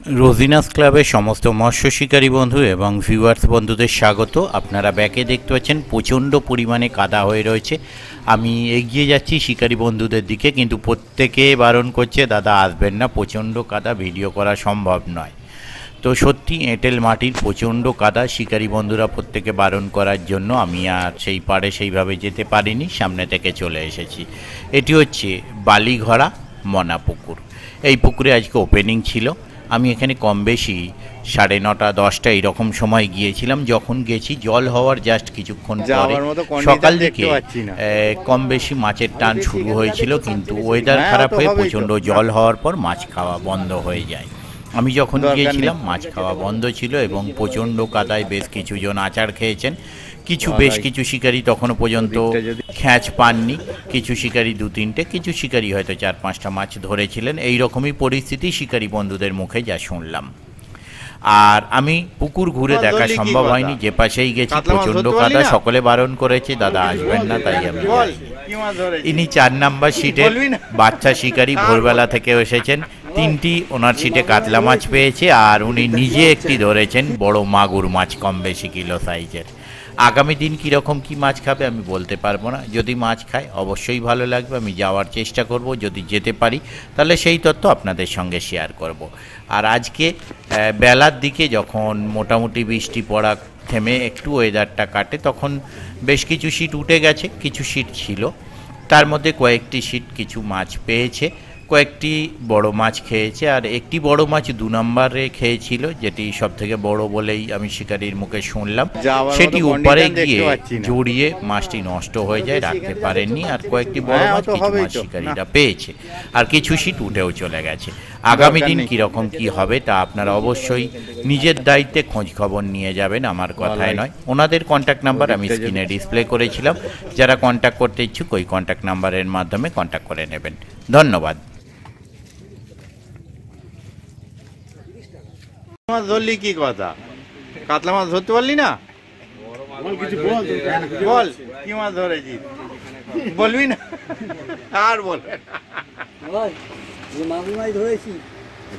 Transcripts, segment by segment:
রোজিনাস ক্লাবের সমস্ত মৎস্য শিকারী বন্ধু এবং ভিউয়ার্স বন্ধুদের স্বাগত। আপনারা ব্যাকে দেখতে পাচ্ছেন প্রচণ্ড পরিমাণে কাদা হয়ে রয়েছে। আমি এগিয়ে যাচ্ছি শিকারী বন্ধুদের দিকে, কিন্তু প্রত্যেকে বারণ করছে, দাদা আসবেন না, প্রচণ্ড কাদা, ভিডিও করা সম্ভব নয়। তো সত্যি এঁটেল মাটির প্রচণ্ড কাদা, শিকারী বন্ধুরা প্রত্যেকে বারণ করার জন্য আমি আর সেই পাড়ে সেইভাবে যেতে পারিনি, সামনে থেকে চলে এসেছি। এটি হচ্ছে বালিঘরা মনা পুকুর। এই পুকুরে আজকে ওপেনিং ছিল। আমি এখানে কম বেশি 9:30 10টা এইরকম সময় গিয়েছিলাম। যখন গেছি জল হওয়ার জাস্ট কিছুক্ষণ পরে সকাল থেকে কম বেশি মাছের টান শুরু হয়েছিল, কিন্তু ওয়েদার খারাপ হয়ে প্রচণ্ড জল হওয়ার পর মাছ খাওয়া বন্ধ হয়ে যায়। আমি যখন গিয়েছিলাম মাছ খাওয়া বন্ধ ছিল এবং প্রচণ্ড কাদায় বেশ কিছুজন আচার খেয়েছেন। বেশ কিছু শিকারী তখনও পর্যন্ত খ্যাঁচ পাননি, কিছু শিকারী 2-3টে, কিছু শিকারী হয়তো 4-5টা মাছ ধরেছিলেন। এই রকমই পরিস্থিতি শিকারী বন্ধুদের মুখে যা শুনলাম। আর আমি পুকুর ঘুরে দেখা সম্ভব হয়নি, যে পাশেই গেছি প্রচণ্ড কাদা, সকলে বারণ করেছে, দাদা আসবেন না, তাই আমি। ইনি 4 নাম্বার সিটের বাচ্চা শিকারী, ভোরবেলা থেকে এসেছেন। 3টি ওনার সিটে কাতলা মাছ পেয়েছে, আর উনি নিজে একটি ধরেছেন বড় মাগুর মাছ, কম বেশি কিলো সাইজের। আগামী দিন কীরকম কী মাছ খাবে আমি বলতে পারবো না। যদি মাছ খায় অবশ্যই ভালো লাগবে, আমি যাওয়ার চেষ্টা করব, যদি যেতে পারি তাহলে সেই তথ্য আপনাদের সঙ্গে শেয়ার করব। আর আজকে বেলার দিকে যখন মোটামুটি বৃষ্টি পড়া থেমে একটু ওয়েদারটা কাটে, তখন বেশ কিছু সিট উঠে গেছে, কিছু সিট ছিল, তার মধ্যে কয়েকটি সিট কিছু মাছ পেয়েছে, কয়েকটি বড় মাছ খেয়েছে। আর একটি বড় মাছ 2 নম্বরে খেয়েছিল, যেটি সব থেকে বড় বলেই আমি শিকারীর মুখে শুনলাম। সেটি উপরে গিয়ে জড়িয়ে মাছটি নষ্ট হয়ে যায়, রাখতে পারেননি। আর কয়েকটি বড় মাছ কিছু মাছ শিকারীরা পেয়েছে, আর কিছু সিট উঠেও চলে গেছে। আগামী দিন কীরকম কী হবে তা আপনারা অবশ্যই নিজের দায়িত্বে খোঁজ খবর নিয়ে যাবেন, আমার কথায় নয়। ওনাদের কন্ট্যাক্ট নাম্বার আমি স্ক্রিনে ডিসপ্লে করেছিলাম, যারা কন্ট্যাক্ট করতে ইচ্ছুক ওই কন্ট্যাক্ট নাম্বারের মাধ্যমে কন্ট্যাক্ট করে নেবেন। ধন্যবাদ। মাছ ধরলি কি কথা, কাতলা মাছ ধরতে পারলি না? বল কি মাছ ধরেছিস, বলবি না? আর বল, মাগুর মাছ ধরেছি।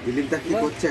দিলীপ দা কি করছে?